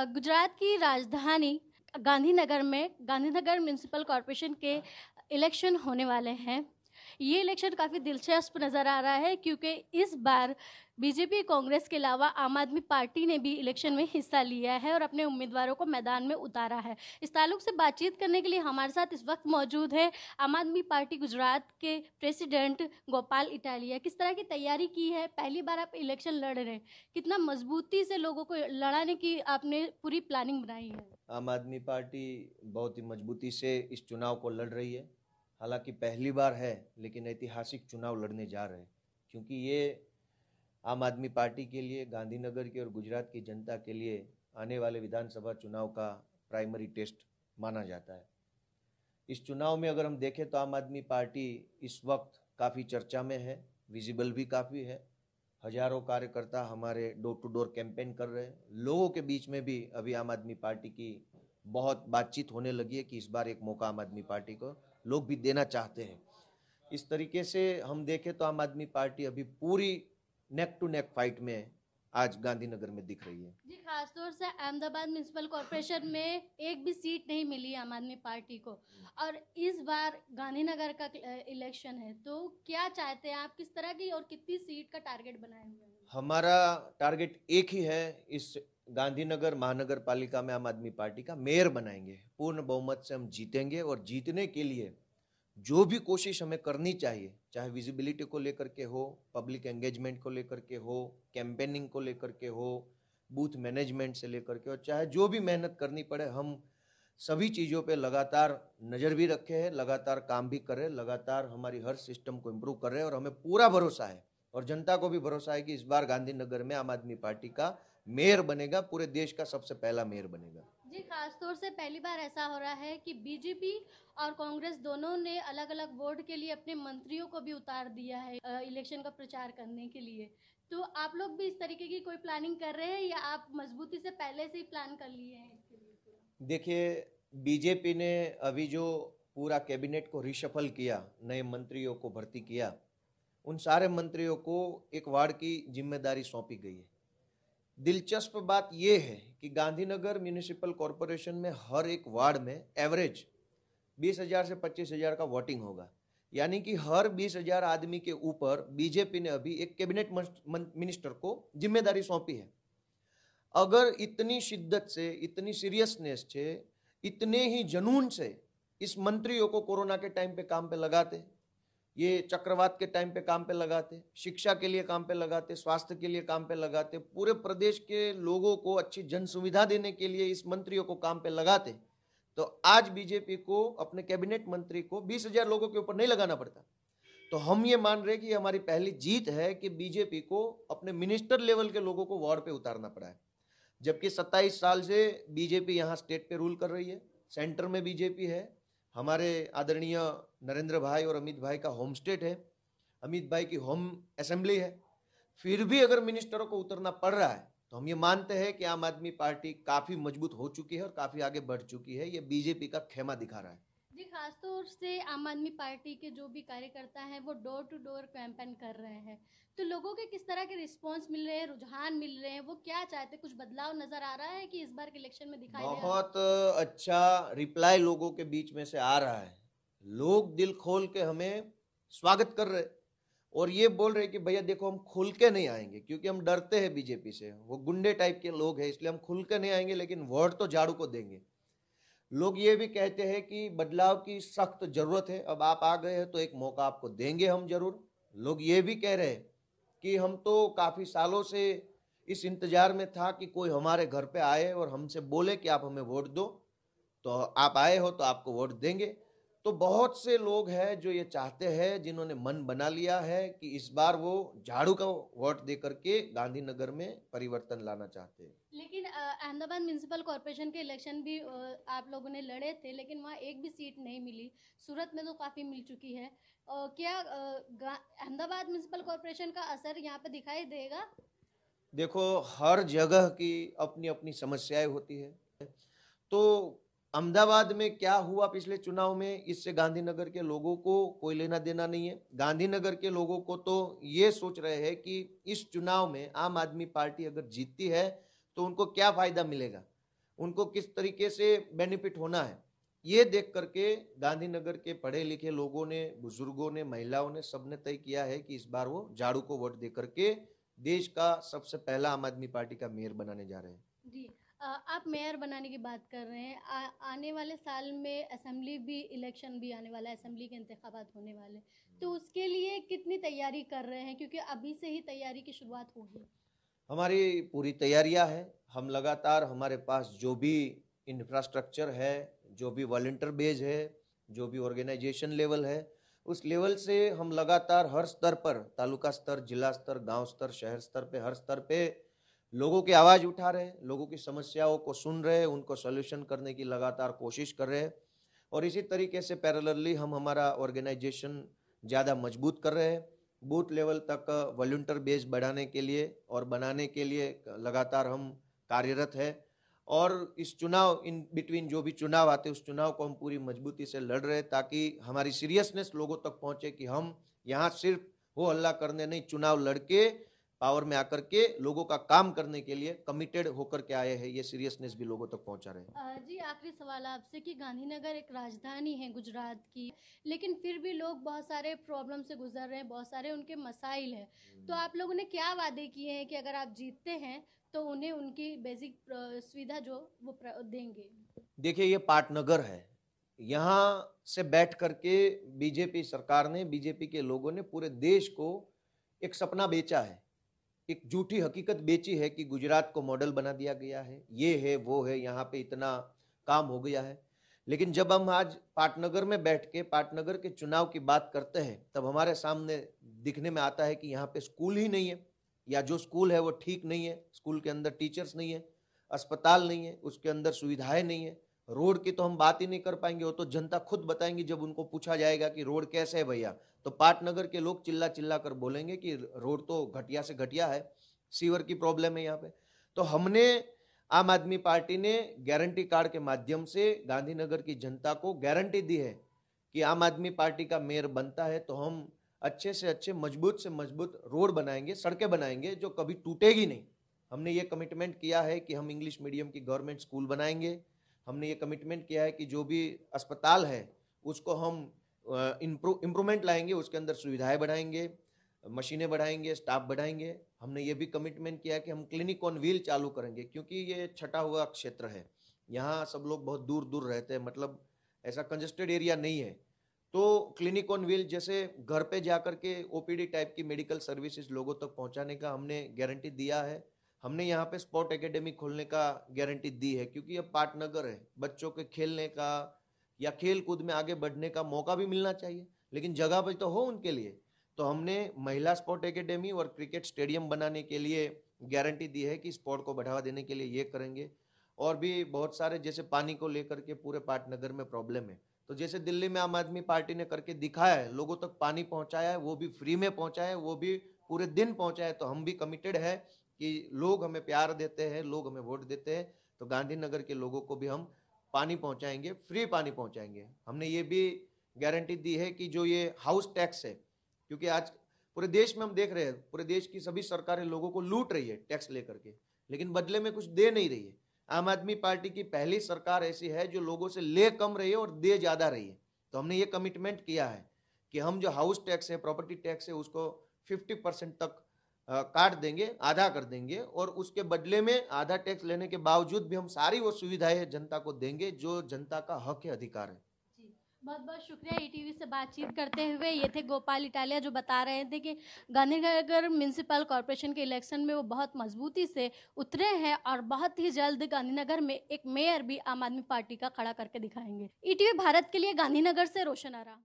गुजरात की राजधानी गांधीनगर में गांधीनगर म्युनिसिपल कॉरपोरेशन के इलेक्शन होने वाले हैं। ये इलेक्शन काफ़ी दिलचस्प नज़र आ रहा है क्योंकि इस बार बीजेपी, कांग्रेस के अलावा आम आदमी पार्टी ने भी इलेक्शन में हिस्सा लिया है और अपने उम्मीदवारों को मैदान में उतारा है। इस ताल्लुक से बातचीत करने के लिए हमारे साथ इस वक्त मौजूद है आम आदमी पार्टी गुजरात के प्रेसिडेंट गोपाल इटालिया। किस तरह की तैयारी की है? पहली बार आप इलेक्शन लड़ रहे हैं, कितना मजबूती से लोगों को लड़ाने की आपने पूरी प्लानिंग बनाई है? आम आदमी पार्टी बहुत ही मजबूती से इस चुनाव को लड़ रही है। हालांकि पहली बार है, लेकिन ऐतिहासिक चुनाव लड़ने जा रहे हैं, क्योंकि ये आम आदमी पार्टी के लिए, गांधीनगर की और गुजरात की जनता के लिए आने वाले विधानसभा चुनाव का प्राइमरी टेस्ट माना जाता है। इस चुनाव में अगर हम देखें तो आम आदमी पार्टी इस वक्त काफ़ी चर्चा में है, विजिबल भी काफ़ी है। हजारों कार्यकर्ता हमारे डोर टू डोर कैंपेन कर रहे हैं। लोगों के बीच में भी अभी आम आदमी पार्टी की बहुत बातचीत होने लगी है कि इस बार एक मौका आम आदमी पार्टी को लोग भी देना चाहते हैं। इस तरीके से हम देखें तो आम आदमी पार्टी अभी पूरी नेक टू नेक फाइट में आज गांधीनगर में दिख रही है। जी, खासतौर से अहमदाबाद म्युनिसिपल कॉरपोरेशन में एक भी सीट नहीं मिली आम आदमी पार्टी को, और इस बार गांधीनगर का इलेक्शन है, तो क्या चाहते हैं आप? किस तरह की और कितनी सीट का टारगेट बनाए हुए हैं? हमारा टारगेट एक ही है, इस गांधीनगर महानगर पालिका में आम आदमी पार्टी का मेयर बनाएंगे। पूर्ण बहुमत से हम जीतेंगे और जीतने के लिए जो भी कोशिश हमें करनी चाहिए, चाहे विजिबिलिटी को लेकर के हो, पब्लिक एंगेजमेंट को लेकर के हो, कैंपेनिंग को लेकर के हो, बूथ मैनेजमेंट से लेकर के हो, चाहे जो भी मेहनत करनी पड़े, हम सभी चीज़ों पे लगातार नज़र भी रखे हैं, लगातार काम भी कर रहे हैं, लगातार हमारी हर सिस्टम को इम्प्रूव कर रहे हैं। और हमें पूरा भरोसा है और जनता को भी भरोसा है कि इस बार गांधीनगर में आम आदमी पार्टी का मेयर बनेगा, पूरे देश का सबसे पहला मेयर बनेगा। जी, खासतौर से पहली बार ऐसा हो रहा है कि बीजेपी और कांग्रेस दोनों ने अलग अलग वार्ड के लिए अपने मंत्रियों को भी उतार दिया है इलेक्शन का प्रचार करने के लिए। तो आप लोग भी इस तरीके की कोई प्लानिंग कर रहे हैं या आप मजबूती से पहले से ही प्लान कर लिए हैं इसके लिए पूरा? देखिए, बीजेपी ने अभी जो पूरा कैबिनेट को रिशफल किया, नए मंत्रियों को भर्ती किया, उन सारे मंत्रियों को एक वार्ड की जिम्मेदारी सौंपी गई है। दिलचस्प बात यह है कि गांधीनगर म्यूनिसिपल कॉरपोरेशन में हर एक वार्ड में एवरेज 20,000 से 25,000 का वोटिंग होगा। यानी कि हर 20,000 आदमी के ऊपर बीजेपी ने अभी एक कैबिनेट मिनिस्टर को जिम्मेदारी सौंपी है। अगर इतनी शिद्दत से, इतनी सीरियसनेस से, इतने ही जुनून से इस मंत्रियों को कोरोना के टाइम पे काम पे लगाते, ये चक्रवात के टाइम पे काम पे लगाते, शिक्षा के लिए काम पे लगाते, स्वास्थ्य के लिए काम पे लगाते, पूरे प्रदेश के लोगों को अच्छी जन सुविधा देने के लिए इस मंत्रियों को काम पे लगाते, तो आज बीजेपी को अपने कैबिनेट मंत्री को 20,000 लोगों के ऊपर नहीं लगाना पड़ता। तो हम ये मान रहे कि हमारी पहली जीत है कि बीजेपी को अपने मिनिस्टर लेवल के लोगों को वार्ड पे उतारना पड़ा है। जबकि 27 साल से बीजेपी यहाँ स्टेट पे रूल कर रही है, सेंटर में बीजेपी है, हमारे आदरणीय नरेंद्र भाई और अमित भाई का होम स्टेट है, अमित भाई की होम असेंबली है, फिर भी अगर मिनिस्टरों को उतरना पड़ रहा है तो हम ये मानते हैं कि आम आदमी पार्टी काफ़ी मजबूत हो चुकी है और काफ़ी आगे बढ़ चुकी है। ये बीजेपी का खेमा दिखा रहा है। जी, खासतौर से आम आदमी पार्टी के जो भी कार्यकर्ता हैं वो डोर टू डोर कैंपेन कर रहे हैं, तो लोगों के किस तरह के रिस्पांस मिल रहे हैं, रुझान मिल रहे हैं, वो क्या चाहते हैं? कुछ बदलाव नजर आ रहा है कि इस बार के इलेक्शन में दिखाई दे रहा है? बहुत अच्छा रिप्लाई लोगों के बीच में से आ रहा है। लोग दिल खोल के हमें स्वागत कर रहे और ये बोल रहे कि भैया देखो, हम खुल के नहीं आएंगे क्योंकि हम डरते हैं बीजेपी से, वो गुंडे टाइप के लोग हैं, इसलिए हम खुल के नहीं आएंगे, लेकिन वोट तो झाड़ू को देंगे। लोग ये भी कहते हैं कि बदलाव की सख्त जरूरत है, अब आप आ गए हैं तो एक मौका आपको देंगे हम जरूर। लोग ये भी कह रहे हैं कि हम तो काफी सालों से इस इंतजार में था कि कोई हमारे घर पे आए और हमसे बोले कि आप हमें वोट दो, तो आप आए हो तो आपको वोट देंगे। तो बहुत से लोग हैं जो ये चाहते हैं, जिन्होंने मन बना लिया है कि इस बार वो झाड़ू का वोट दे करके गांधीनगर में परिवर्तन लाना चाहते हैं। लेकिन अहमदाबाद म्युनिसिपल कॉरपोरेशन के इलेक्शन भी आप लोगों ने लड़े थे, लेकिन वहाँ एक भी सीट नहीं मिली। सूरत में तो काफ़ी मिल चुकी है। क्या अहमदाबाद म्युनिसिपल कॉरपोरेशन का असर यहाँ पे दिखाई देगा? देखो, हर जगह की अपनी अपनी समस्याएं होती है। तो अहमदाबाद में क्या हुआ पिछले चुनाव में, इससे गांधीनगर के लोगों को कोई लेना देना नहीं है। गांधीनगर के लोगों को तो ये सोच रहे हैं कि इस चुनाव में आम आदमी पार्टी अगर जीतती है तो उनको क्या फायदा मिलेगा। उनको किस तरीके से बेनिफिट होना है, ये देख करके गांधीनगर के पढ़े लिखे लोगों ने, बुजुर्गों ने, महिलाओं ने, सबने तय किया है कि इस बार वो झाड़ू को वोट दे करके देश का सबसे पहला आम आदमी पार्टी का मेयर बनाने जा रहे हैं। जी। आप मेयर बनाने की बात कर रहे हैं। आने वाले साल में असेंबली भी इलेक्शन भी आने वाला है, असेंबली के इंतखाबात होने वाले हैं। तो उसके लिए कितनी तैयारी कर रहे हैं? क्योंकि अभी से ही तैयारी की शुरुआत होगी। हमारी पूरी तैयारियां हैं। हम लगातार, हमारे पास जो भी इंफ्रास्ट्रक्चर है, जो भी वॉलंटियर बेस है, जो भी ऑर्गेनाइजेशन लेवल है, उस लेवल से हम लगातार हर स्तर पर, तालुका स्तर, जिला स्तर, गांव स्तर, शहर स्तर पे, हर स्तर पे लोगों की आवाज़ उठा रहे हैं, लोगों की समस्याओं को सुन रहे हैं, उनको सॉल्यूशन करने की लगातार कोशिश कर रहे हैं। और इसी तरीके से पैरेलली हम हमारा ऑर्गेनाइजेशन ज़्यादा मजबूत कर रहे हैं। बूथ लेवल तक वॉलंटियर बेस बढ़ाने के लिए और बनाने के लिए लगातार हम कार्यरत है। और इस चुनाव, इन बिटवीन जो भी चुनाव आते हैं, उस चुनाव को हम पूरी मजबूती से लड़ रहे हैं, ताकि हमारी सीरियसनेस लोगों तक पहुंचे कि हम यहाँ सिर्फ हो हल्ला करने नहीं, चुनाव लड़के पावर में आकर के लोगों का काम करने के लिए कमिटेड होकर के आए हैं। ये सीरियसनेस भी लोगों तक पहुंचा रहे हैं। जी, आखिरी सवाल आपसे कि गांधीनगर एक राजधानी है गुजरात की, लेकिन फिर भी लोग बहुत सारे प्रॉब्लम से गुजर रहे हैं, बहुत सारे उनके मसाइल हैं। तो आप लोगों ने क्या वादे किए हैं कि अगर आप जीतते हैं तो उन्हें उनकी बेसिक सुविधा जो वो देंगे? देखिए, ये पाटनगर है। यहाँ से बैठ करके बीजेपी सरकार ने, बीजेपी के लोगों ने पूरे देश को एक सपना बेचा है, एक झूठी हकीकत बेची है कि गुजरात को मॉडल बना दिया गया है, ये है वो है, यहाँ पे इतना काम हो गया है। लेकिन जब हम आज पाटनगर में बैठ के पाटनगर के चुनाव की बात करते हैं, तब हमारे सामने दिखने में आता है कि यहाँ पे स्कूल ही नहीं है, या जो स्कूल है वो ठीक नहीं है, स्कूल के अंदर टीचर्स नहीं है, अस्पताल नहीं है, उसके अंदर सुविधाएं नहीं है। रोड की तो हम बात ही नहीं कर पाएंगे, वो तो जनता खुद बताएंगी। जब उनको पूछा जाएगा कि रोड कैसे है भैया, तो पाटनगर के लोग चिल्ला चिल्ला कर बोलेंगे कि रोड तो घटिया से घटिया है, सीवर की प्रॉब्लम है यहाँ पे। तो हमने, आम आदमी पार्टी ने गारंटी कार्ड के माध्यम से गांधीनगर की जनता को गारंटी दी है कि आम आदमी पार्टी का मेयर बनता है तो हम अच्छे से अच्छे, मजबूत से मजबूत रोड बनाएंगे, सड़कें बनाएंगे जो कभी टूटेगी नहीं। हमने ये कमिटमेंट किया है कि हम इंग्लिश मीडियम की गवर्नमेंट स्कूल बनाएंगे। हमने ये कमिटमेंट किया है कि जो भी अस्पताल है उसको हम इम्प्रूवमेंट लाएंगे, उसके अंदर सुविधाएं बढ़ाएंगे, मशीनें बढ़ाएंगे, स्टाफ बढ़ाएंगे। हमने ये भी कमिटमेंट किया है कि हम क्लिनिक ऑन व्हील चालू करेंगे, क्योंकि ये छटा हुआ क्षेत्र है, यहाँ सब लोग बहुत दूर दूर रहते हैं, मतलब ऐसा कंजेस्टेड एरिया नहीं है। तो क्लिनिक ऑन व्हील जैसे घर पे जाकर के ओपीडी टाइप की मेडिकल सर्विसेज लोगों तक पहुंचाने का हमने गारंटी दिया है। हमने यहाँ पे स्पोर्ट एकेडमी खोलने का गारंटी दी है, क्योंकि अब पाटनगर है, बच्चों के खेलने का या खेल कूद में आगे बढ़ने का मौका भी मिलना चाहिए, लेकिन जगह भी तो हो उनके लिए। तो हमने महिला स्पोर्ट एकेडमी और क्रिकेट स्टेडियम बनाने के लिए गारंटी दी है कि स्पोर्ट को बढ़ावा देने के लिए ये करेंगे। और भी बहुत सारे, जैसे पानी को लेकर के पूरे पाटनगर में प्रॉब्लम है, तो जैसे दिल्ली में आम आदमी पार्टी ने करके दिखाया है, लोगों तक पानी पहुंचाया है, वो भी फ्री में पहुंचाया है, वो भी पूरे दिन पहुंचाया है। तो हम भी कमिटेड है कि लोग हमें प्यार देते हैं, लोग हमें वोट देते हैं, तो गांधीनगर के लोगों को भी हम पानी पहुंचाएंगे, फ्री पानी पहुंचाएंगे। हमने ये भी गारंटी दी है कि जो ये हाउस टैक्स है, क्योंकि आज पूरे देश में हम देख रहे हैं, पूरे देश की सभी सरकारें लोगों को लूट रही है टैक्स लेकर के, लेकिन बदले में कुछ दे नहीं रही है। आम आदमी पार्टी की पहली सरकार ऐसी है जो लोगों से ले कम रही है और दे ज्यादा रही है। तो हमने ये कमिटमेंट किया है कि हम जो हाउस टैक्स है, प्रॉपर्टी टैक्स है, उसको 50% तक काट देंगे, आधा कर देंगे, और उसके बदले में आधा टैक्स लेने के बावजूद भी हम सारी वो सुविधाएं जनता को देंगे जो जनता का हक है, अधिकार है। जी, बहुत बहुत शुक्रिया ईटीवी से बातचीत करते हुए। ये थे गोपाल इटालिया, जो बता रहे थे कि गांधीनगर म्यूनसिपल कॉरपोरेशन के इलेक्शन में वो बहुत मजबूती से उतरे हैं और बहुत ही जल्द गांधीनगर में एक मेयर भी आम आदमी पार्टी का खड़ा करके दिखाएंगे। ईटीवी भारत के लिए गांधीनगर से रोशन आरा।